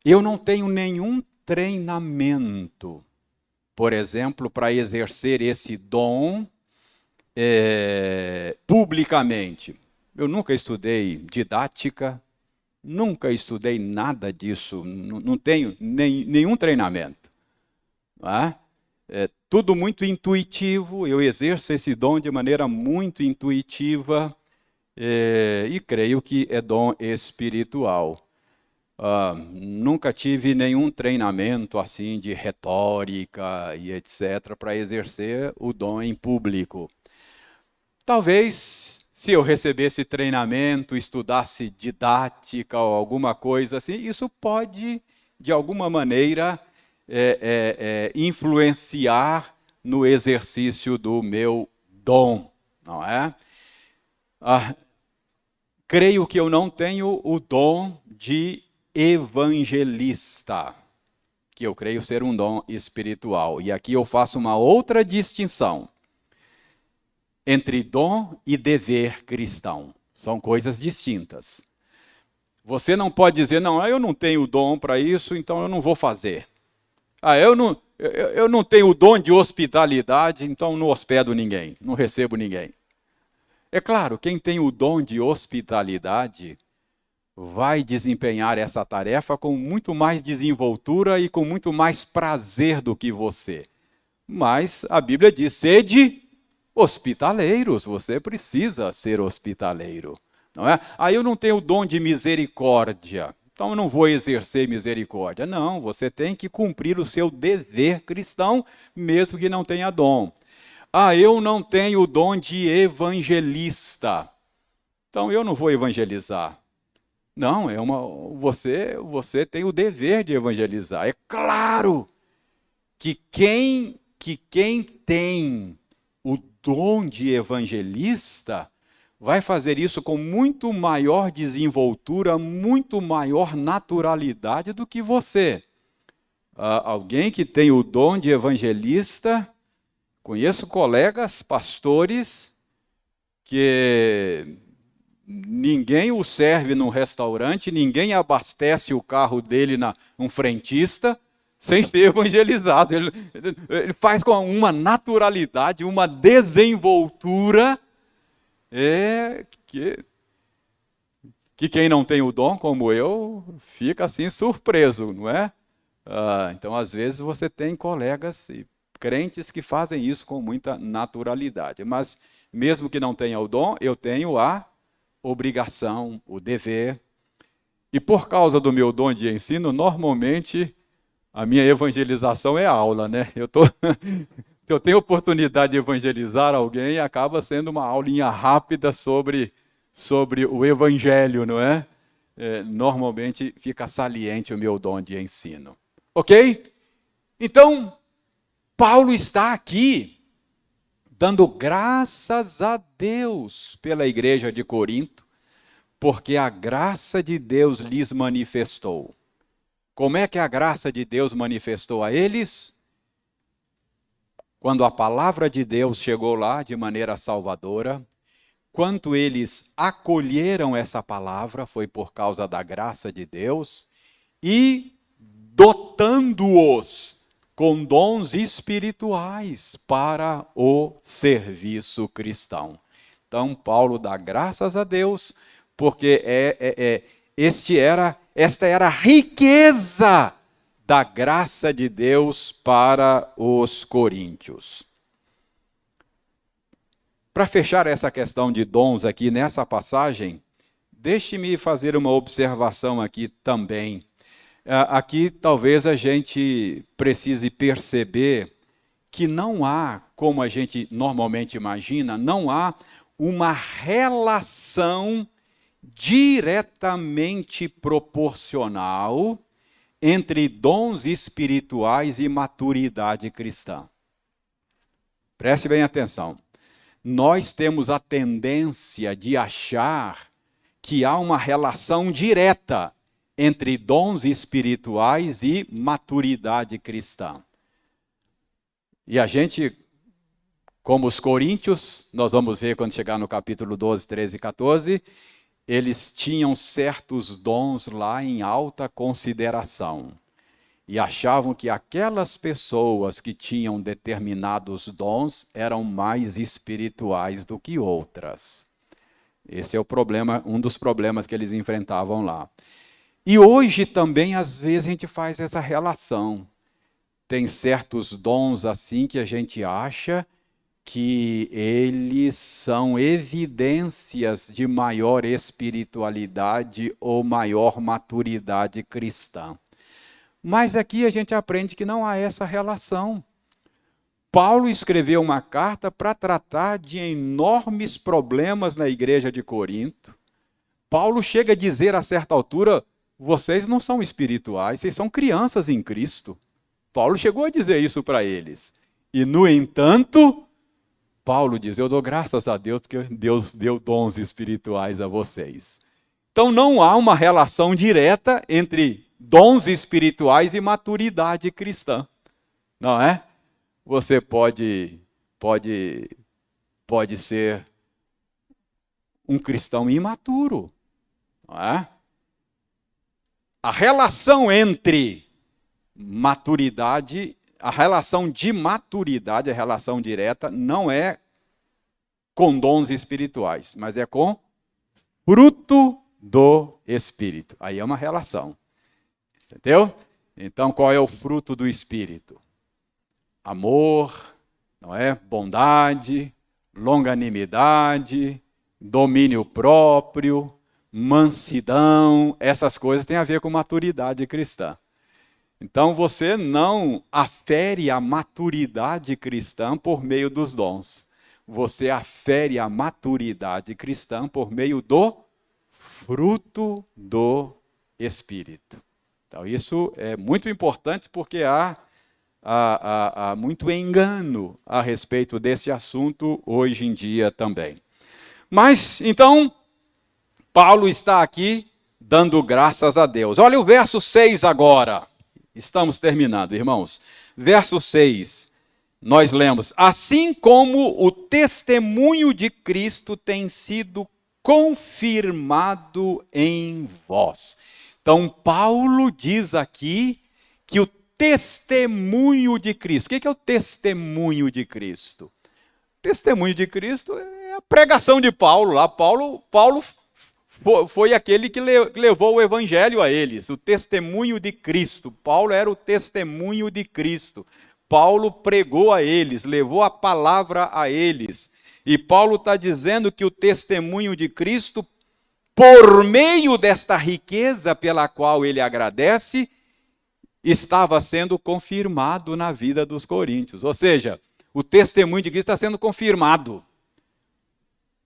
[SPEAKER 1] Eu não tenho nenhum treinamento, por exemplo, para exercer esse dom publicamente. Eu nunca estudei didática, nunca estudei nada disso, não tenho nenhum treinamento. É tudo muito intuitivo, eu exerço esse dom de maneira muito intuitiva e creio que é dom espiritual. Nunca tive nenhum treinamento assim de retórica e etc. para exercer o dom em público. Talvez, se eu recebesse treinamento, estudasse didática ou alguma coisa assim, isso pode, de alguma maneira, influenciar no exercício do meu dom, não é? Creio que eu não tenho o dom de evangelista, que eu creio ser um dom espiritual. E aqui eu faço uma outra distinção entre dom e dever cristão. São coisas distintas. Você não pode dizer, não, eu não tenho dom para isso, então eu não vou fazer. Eu não tenho o dom de hospitalidade, então não hospedo ninguém, não recebo ninguém. É claro, quem tem o dom de hospitalidade vai desempenhar essa tarefa com muito mais desenvoltura e com muito mais prazer do que você. Mas a Bíblia diz, sede hospitaleiros, você precisa ser hospitaleiro, não é? Eu não tenho o dom de misericórdia, então eu não vou exercer misericórdia. Não, você tem que cumprir o seu dever cristão, mesmo que não tenha dom. Eu não tenho o dom de evangelista, então eu não vou evangelizar. Não, você tem o dever de evangelizar. É claro que quem tem o dom de evangelista vai fazer isso com muito maior desenvoltura, muito maior naturalidade do que você. Alguém que tem o dom de evangelista, conheço colegas pastores que ninguém o serve num restaurante, ninguém abastece o carro dele num frentista, sem ser evangelizado. Ele faz com uma naturalidade, uma desenvoltura, que quem não tem o dom, como eu, fica assim surpreso, não é? Então, às vezes, você tem colegas crentes que fazem isso com muita naturalidade. Mas, mesmo que não tenha o dom, eu tenho a obrigação, o dever. E por causa do meu dom de ensino, normalmente a minha evangelização é aula, né? Eu tenho oportunidade de evangelizar alguém, acaba sendo uma aulinha rápida sobre o evangelho, não é? Normalmente fica saliente o meu dom de ensino. Ok? Então, Paulo está aqui dando graças a Deus pela igreja de Corinto, porque a graça de Deus lhes manifestou. Como é que a graça de Deus manifestou a eles? Quando a palavra de Deus chegou lá de maneira salvadora, quanto eles acolheram essa palavra, foi por causa da graça de Deus, e dotando-os com dons espirituais para o serviço cristão. Então, Paulo dá graças a Deus, porque esta era a riqueza da graça de Deus para os coríntios. Para fechar essa questão de dons aqui nessa passagem, deixe-me fazer uma observação aqui também. Aqui talvez a gente precise perceber que não há, como a gente normalmente imagina, não há uma relação diretamente proporcional entre dons espirituais e maturidade cristã. Preste bem atenção. Nós temos a tendência de achar que há uma relação direta entre dons espirituais e maturidade cristã. E a gente, como os coríntios, nós vamos ver quando chegar no capítulo 12, 13 e 14, eles tinham certos dons lá em alta consideração. E achavam que aquelas pessoas que tinham determinados dons eram mais espirituais do que outras. Esse é o problema, um dos problemas que eles enfrentavam lá. E hoje também, às vezes, a gente faz essa relação. Tem certos dons assim que a gente acha que eles são evidências de maior espiritualidade ou maior maturidade cristã. Mas aqui a gente aprende que não há essa relação. Paulo escreveu uma carta para tratar de enormes problemas na igreja de Corinto. Paulo chega a dizer a certa altura, vocês não são espirituais, vocês são crianças em Cristo. Paulo chegou a dizer isso para eles. E, no entanto, Paulo diz, eu dou graças a Deus porque Deus deu dons espirituais a vocês. Então não há uma relação direta entre dons espirituais e maturidade cristã. Não é? Você pode ser um cristão imaturo. Não é? A relação entre maturidade, a relação de maturidade, a relação direta, não é com dons espirituais, mas é com fruto do Espírito. Aí é uma relação. Entendeu? Então, qual é o fruto do Espírito? Amor, não é? Bondade, longanimidade, domínio próprio, mansidão, essas coisas têm a ver com maturidade cristã. Então, você não afere a maturidade cristã por meio dos dons. Você afere a maturidade cristã por meio do fruto do Espírito. Então, isso é muito importante porque há muito engano a respeito desse assunto hoje em dia também. Mas, então, Paulo está aqui dando graças a Deus. Olha o verso 6 agora. Estamos terminando, irmãos. Verso 6, nós lemos, assim como o testemunho de Cristo tem sido confirmado em vós. Então, Paulo diz aqui que o testemunho de Cristo. O que é o testemunho de Cristo? O testemunho de Cristo é a pregação de Paulo lá. Paulo foi aquele que levou o evangelho a eles, o testemunho de Cristo. Paulo era o testemunho de Cristo. Paulo pregou a eles, levou a palavra a eles. E Paulo está dizendo que o testemunho de Cristo, por meio desta riqueza pela qual ele agradece, estava sendo confirmado na vida dos coríntios. Ou seja, o testemunho de Cristo está sendo confirmado.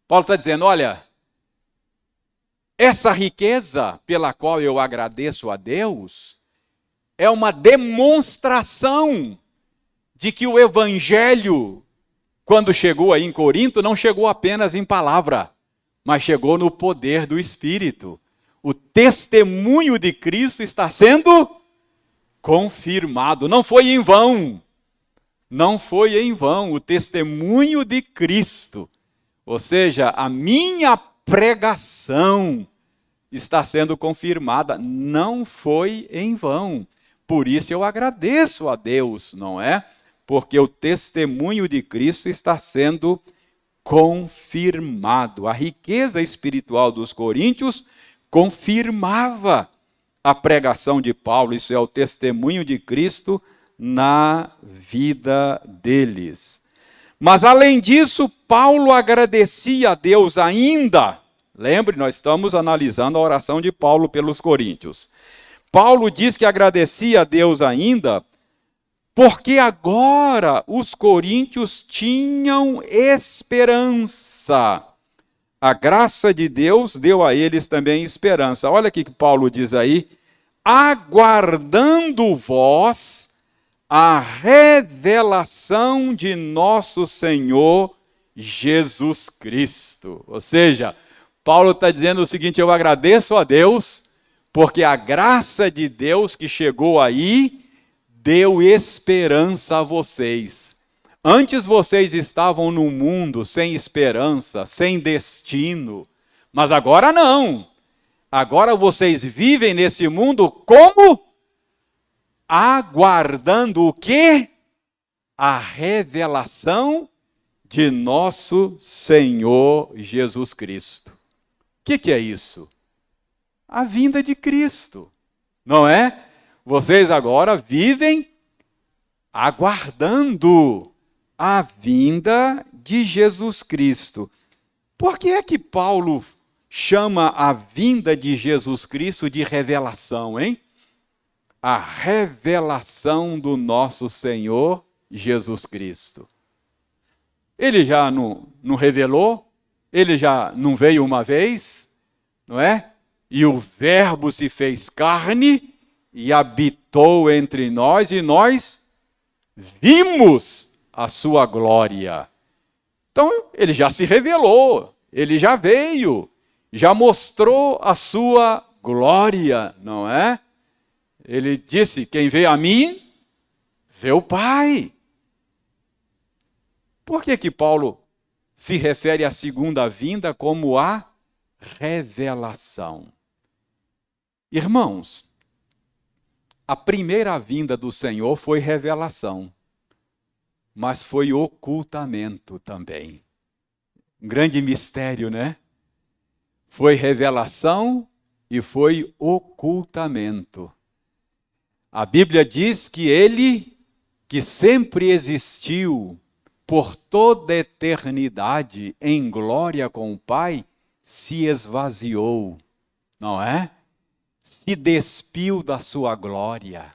[SPEAKER 1] Paulo está dizendo, olha, essa riqueza pela qual eu agradeço a Deus é uma demonstração de que o evangelho, quando chegou aí em Corinto, não chegou apenas em palavra, mas chegou no poder do Espírito. O testemunho de Cristo está sendo confirmado. Não foi em vão. Não foi em vão o testemunho de Cristo. Ou seja, a minha pregação está sendo confirmada. Não foi em vão. Por isso eu agradeço a Deus, não é? Porque o testemunho de Cristo está sendo confirmado. A riqueza espiritual dos coríntios confirmava a pregação de Paulo. Isso é o testemunho de Cristo na vida deles. Mas além disso, Paulo agradecia a Deus ainda. Lembre, nós estamos analisando a oração de Paulo pelos coríntios. Paulo diz que agradecia a Deus ainda, porque agora os coríntios tinham esperança. A graça de Deus deu a eles também esperança. Olha o que Paulo diz aí. Aguardando vós a revelação de nosso Senhor Jesus Cristo. Ou seja, Paulo está dizendo o seguinte, eu agradeço a Deus, porque a graça de Deus que chegou aí, deu esperança a vocês. Antes vocês estavam num mundo sem esperança, sem destino, mas agora não. Agora vocês vivem nesse mundo como? Aguardando o quê? A revelação de nosso Senhor Jesus Cristo. O que é isso? A vinda de Cristo, não é? Vocês agora vivem aguardando a vinda de Jesus Cristo. Por que é que Paulo chama a vinda de Jesus Cristo de revelação, hein? A revelação do nosso Senhor Jesus Cristo. Ele já não revelou? Ele já não veio uma vez? Não é? E o Verbo se fez carne e habitou entre nós, e nós vimos a sua glória. Então, ele já se revelou, ele já veio, já mostrou a sua glória, não é? Ele disse, quem vê a mim, vê o Pai. Por que Paulo se refere à segunda vinda como a revelação? Irmãos, a primeira vinda do Senhor foi revelação, mas foi ocultamento também. Um grande mistério, né? Foi revelação e foi ocultamento. A Bíblia diz que ele, que sempre existiu por toda a eternidade em glória com o Pai, se esvaziou, não é? Se despiu da sua glória.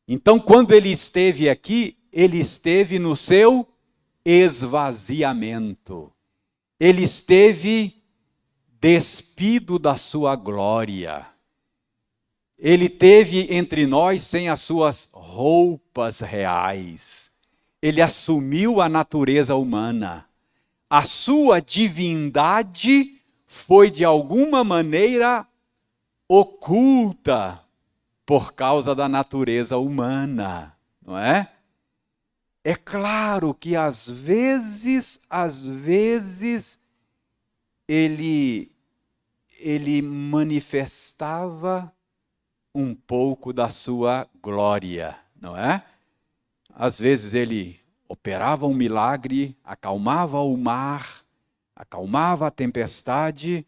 [SPEAKER 1] Então, quando ele esteve aqui, ele esteve no seu esvaziamento. Ele esteve despido da sua glória. Ele esteve entre nós sem as suas roupas reais. Ele assumiu a natureza humana. A sua divindade foi, de alguma maneira, oculta por causa da natureza humana, não é? É claro que às vezes ele manifestava um pouco da sua glória, não é? Às vezes ele operava um milagre, acalmava o mar, acalmava a tempestade,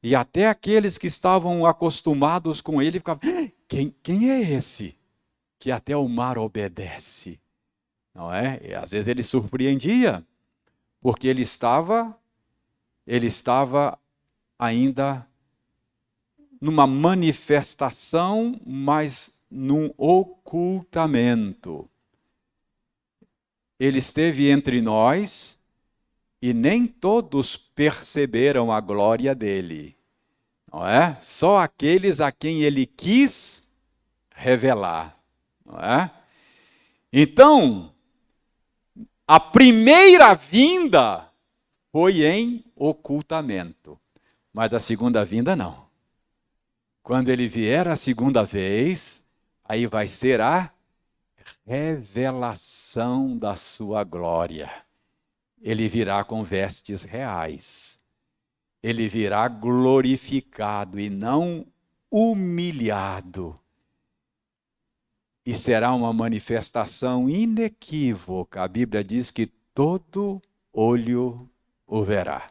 [SPEAKER 1] e até aqueles que estavam acostumados com ele ficavam, quem é esse que até o mar obedece? não é? E às vezes ele surpreendia, porque ele estava ainda numa manifestação, mas num ocultamento. Ele esteve entre nós e nem todos perceberam a glória dele, não é? Só aqueles a quem ele quis revelar, não é? Então, a primeira vinda foi em ocultamento, mas a segunda vinda não. Quando ele vier a segunda vez, aí vai ser a revelação da sua glória. Ele virá com vestes reais. Ele virá glorificado e não humilhado. E será uma manifestação inequívoca. A Bíblia diz que todo olho o verá.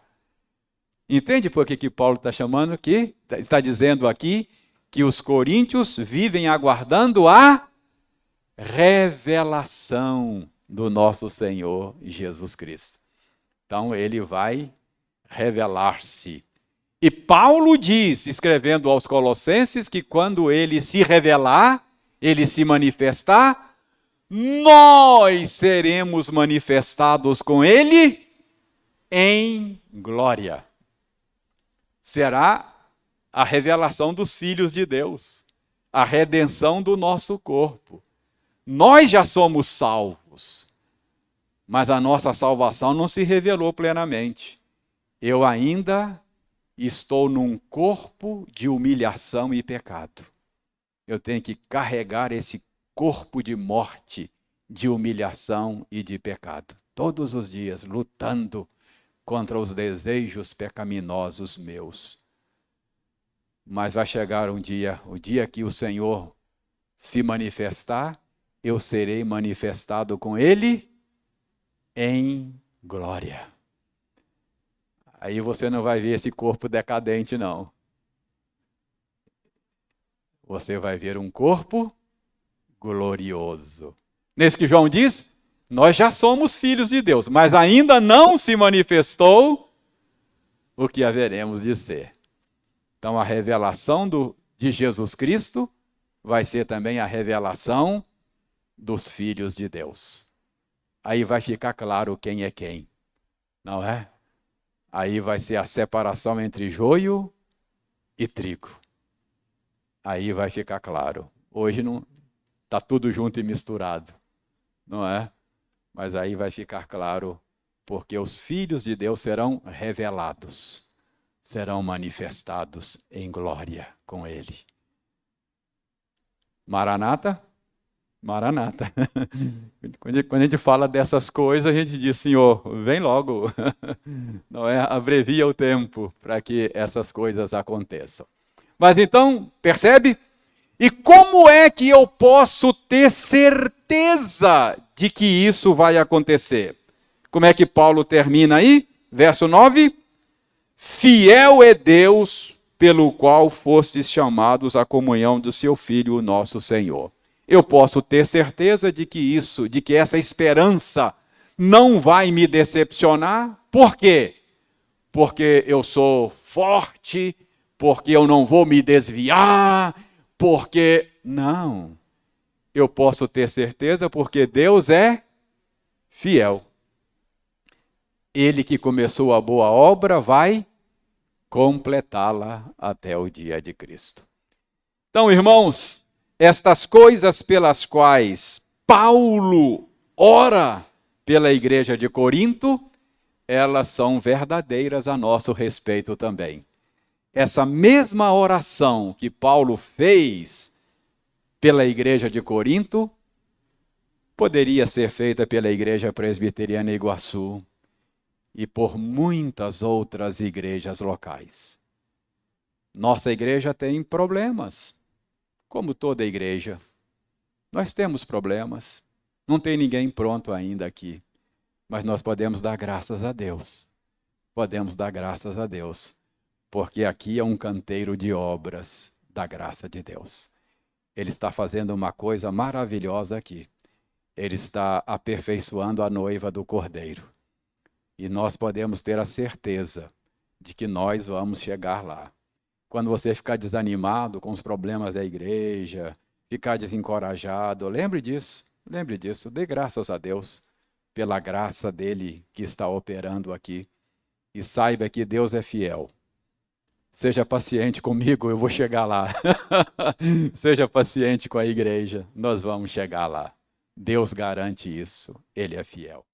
[SPEAKER 1] Entende por que Paulo está dizendo aqui que os coríntios vivem aguardando a revelação do nosso Senhor Jesus Cristo. Então ele vai revelar-se. E Paulo diz, escrevendo aos Colossenses, que quando ele se revelar, ele se manifestar, nós seremos manifestados com ele em glória. Será a revelação dos filhos de Deus, a redenção do nosso corpo. Nós já somos salvos, mas a nossa salvação não se revelou plenamente. Eu ainda estou num corpo de humilhação e pecado. Eu tenho que carregar esse corpo de morte, de humilhação e de pecado, todos os dias, lutando contra os desejos pecaminosos meus. Mas vai chegar o dia que o Senhor se manifestar, eu serei manifestado com ele em glória. Aí você não vai ver esse corpo decadente, não. Você vai ver um corpo glorioso. Nesse que João diz, nós já somos filhos de Deus, mas ainda não se manifestou o que haveremos de ser. Então a revelação de Jesus Cristo vai ser também a revelação dos filhos de Deus. Aí vai ficar claro quem é quem, não é? Aí vai ser a separação entre joio e trigo. Aí vai ficar claro. Hoje não está tudo junto e misturado, não é? Mas aí vai ficar claro, porque os filhos de Deus serão revelados, serão manifestados em glória com ele. Maranata? Maranata. Quando a gente fala dessas coisas, a gente diz, Senhor, vem logo. Não é? Abrevia o tempo para que essas coisas aconteçam. Mas então, percebe? E como é que eu posso ter certeza de que isso vai acontecer? Como é que Paulo termina aí? Verso 9. Fiel é Deus, pelo qual fostes chamados à comunhão do seu Filho, o nosso Senhor. Eu posso ter certeza de que essa esperança não vai me decepcionar. Por quê? Porque eu sou forte, porque eu não vou me desviar, porque... Não. Eu posso ter certeza porque Deus é fiel. Ele que começou a boa obra vai completá-la até o dia de Cristo. Então, irmãos, estas coisas pelas quais Paulo ora pela igreja de Corinto, elas são verdadeiras a nosso respeito também. Essa mesma oração que Paulo fez pela igreja de Corinto, poderia ser feita pela igreja presbiteriana Iguaçu e por muitas outras igrejas locais. Nossa igreja tem problemas, como toda igreja. Nós temos problemas. Não tem ninguém pronto ainda aqui. Mas nós podemos dar graças a Deus. Podemos dar graças a Deus. Porque aqui é um canteiro de obras da graça de Deus. Ele está fazendo uma coisa maravilhosa aqui. Ele está aperfeiçoando a noiva do Cordeiro. E nós podemos ter a certeza de que nós vamos chegar lá. Quando você ficar desanimado com os problemas da igreja, ficar desencorajado, lembre disso, dê graças a Deus pela graça dele que está operando aqui. E saiba que Deus é fiel. Seja paciente comigo, eu vou chegar lá. Seja paciente com a igreja, nós vamos chegar lá. Deus garante isso, Ele é fiel.